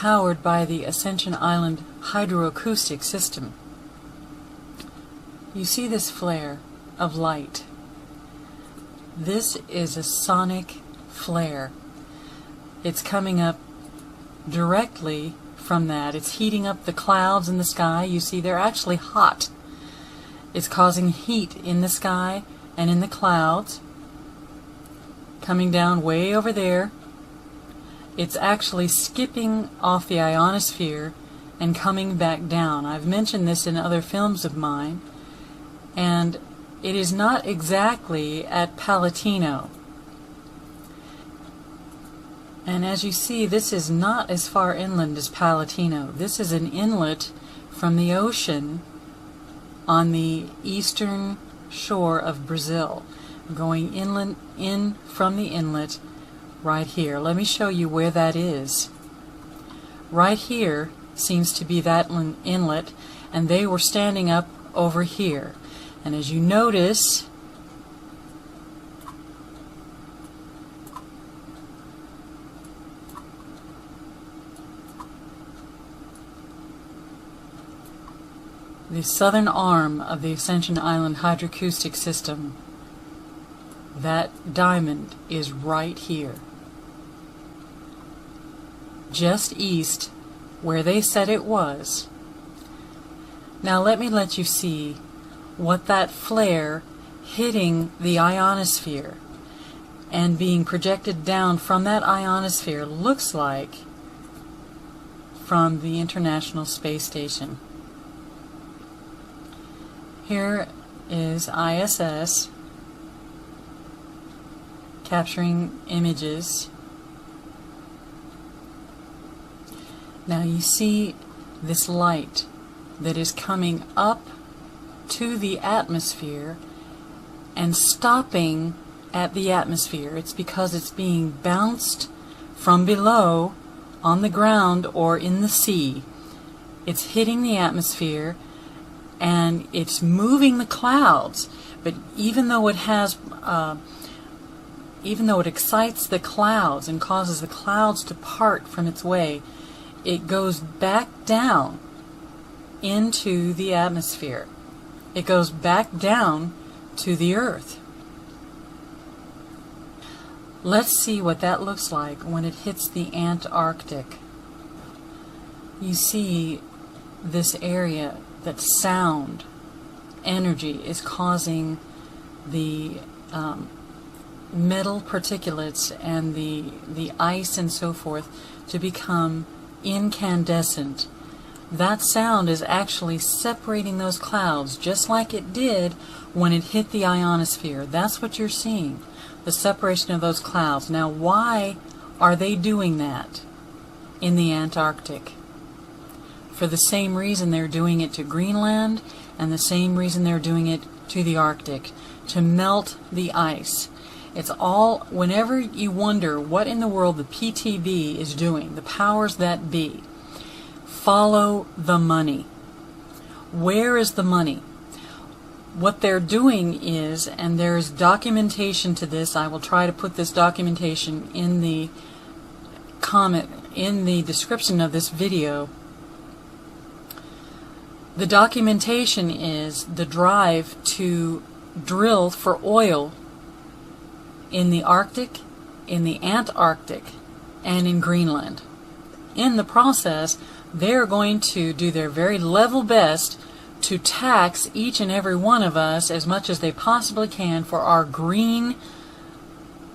powered by the Ascension Island hydroacoustic system. You see this flare of light. This is a sonic flare. It's coming up directly from that. It's heating up the clouds in the sky. You see they're actually hot. It's causing heat in the sky and in the clouds, coming down way over there. It's actually skipping off the ionosphere and coming back down. I've mentioned this in other films of mine, and it is not exactly at Palatino. And as you see, this is not as far inland as Palatino. This is an inlet from the ocean on the eastern shore of Brazil, going inland in from the inlet right here. Let me show you where that is. Right here seems to be that inlet, and they were standing up over here. And as you notice, the southern arm of the Ascension Island hydroacoustic system, that diamond is right here, just east where they said it was. Now let me let you see what that flare hitting the ionosphere and being projected down from that ionosphere looks like from the International Space Station. Here is ISS capturing images. Now you see this light that is coming up to the atmosphere and stopping at the atmosphere. It's because it's being bounced from below on the ground or in the sea. It's hitting the atmosphere and it's moving the clouds, but even though it excites the clouds and causes the clouds to part from its way, it goes back down into the atmosphere. It goes back down to the earth. Let's see what that looks like when it hits the Antarctic. You see this area that sound energy is causing the metal particulates and the ice and so forth to become incandescent. That sound is actually separating those clouds just like it did when it hit the ionosphere. That's what you're seeing, the separation of those clouds. Now why are they doing that in the Antarctic? For the same reason they're doing it to Greenland and the same reason they're doing it to the Arctic, to melt the ice. It's all, whenever you wonder what in the world the PTB is doing, the powers that be, follow the money. Where is the money? What they're doing is, and there's documentation to this, I will try to put this documentation in the comment, in the description of this video. The documentation is the drive to drill for oil in the Arctic, in the Antarctic, and in Greenland. In the process, they're going to do their very level best to tax each and every one of us as much as they possibly can for our green,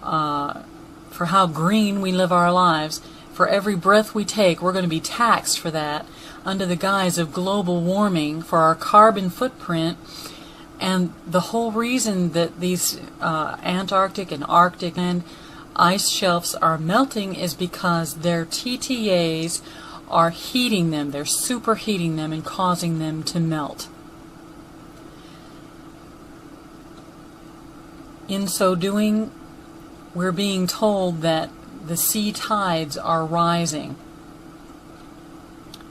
for how green we live our lives. For every breath we take, we're going to be taxed for that under the guise of global warming, for our carbon footprint. And the whole reason that these Antarctic and Arctic and ice shelves are melting is because their TTAs are heating them, they're superheating them and causing them to melt. In so doing, we're being told that the sea tides are rising.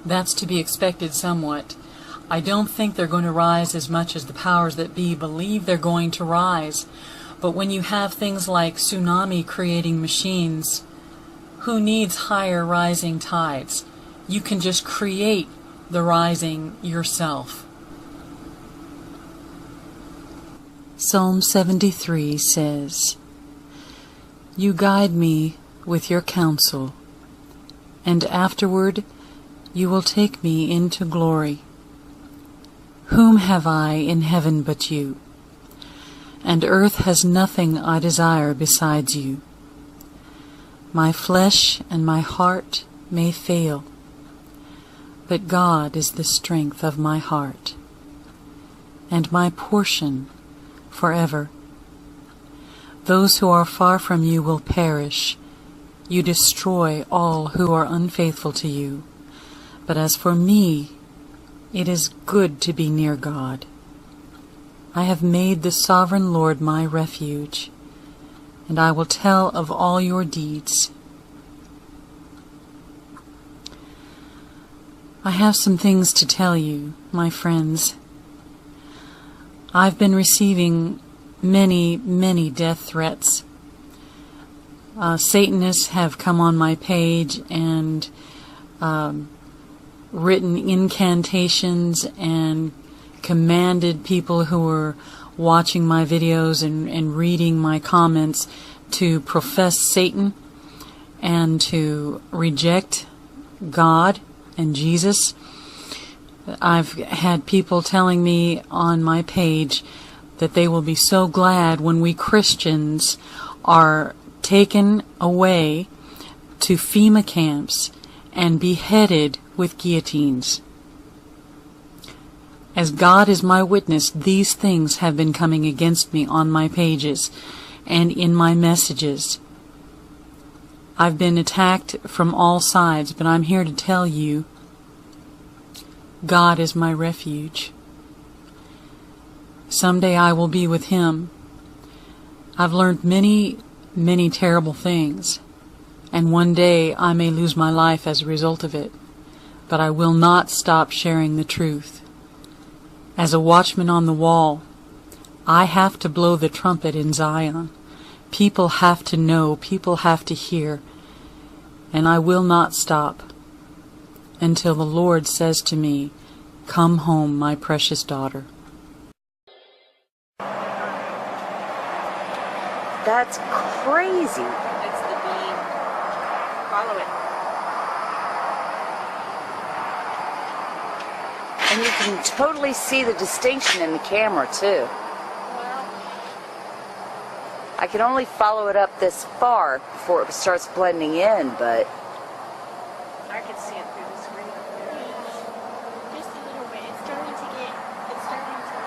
That's to be expected somewhat. I don't think they're going to rise as much as the powers that be believe they're going to rise. But when you have things like tsunami creating machines, who needs higher rising tides? You can just create the rising yourself. Psalm 73 says, "You guide me with your counsel, and afterward you will take me into glory. Whom have I in heaven but you? And earth has nothing I desire besides you. My flesh and my heart may fail, but God is the strength of my heart, and my portion forever. Those who are far from you will perish. You destroy all who are unfaithful to you. But as for me, it is good to be near God. I have made the sovereign Lord my refuge, and I will tell of all your deeds." I have some things to tell you, my friends. I've been receiving many death threats. Satanists have come on my page and written incantations and commanded people who were watching my videos and reading my comments to profess Satan and to reject God and Jesus. I've had people telling me on my page that they will be so glad when we Christians are taken away to FEMA camps and beheaded with guillotines. As God is my witness, these things have been coming against me on my pages and in my messages. I've been attacked from all sides, but I'm here to tell you, God is my refuge. Someday I will be with Him. I've learned many terrible things, and one day I may lose my life as a result of it, but I will not stop sharing the truth. As a watchman on the wall, I have to blow the trumpet in Zion. People have to know, people have to hear, and I will not stop until the Lord says to me, "Come home, my precious daughter." That's crazy. It's the beam. Follow it. And you can totally see the distinction in the camera, too. Well, I can only follow it up this far before it starts blending in, but I can see it through the screen. Just a little bit. It's starting to get. It's starting to.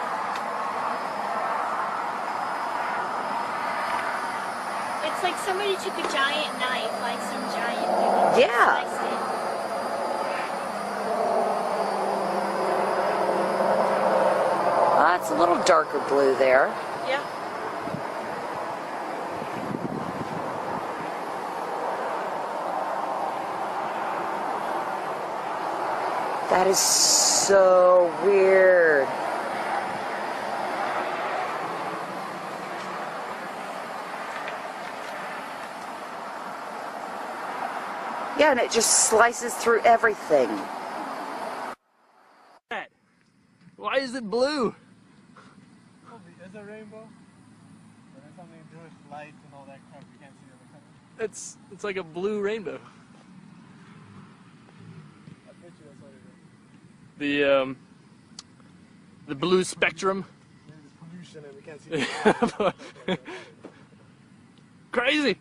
It's like somebody took a giant knife, like some giant. Thing, Yeah. sliced it. it's a little darker blue there. Yeah. That is so weird. Yeah, and it just slices through everything. Why is it blue? It's a rainbow. But it's something to do with light and all that crap. You can't see the other color. It's like a blue rainbow. I bet you that's what it is. The blue spectrum. There's pollution and we can't see the Crazy.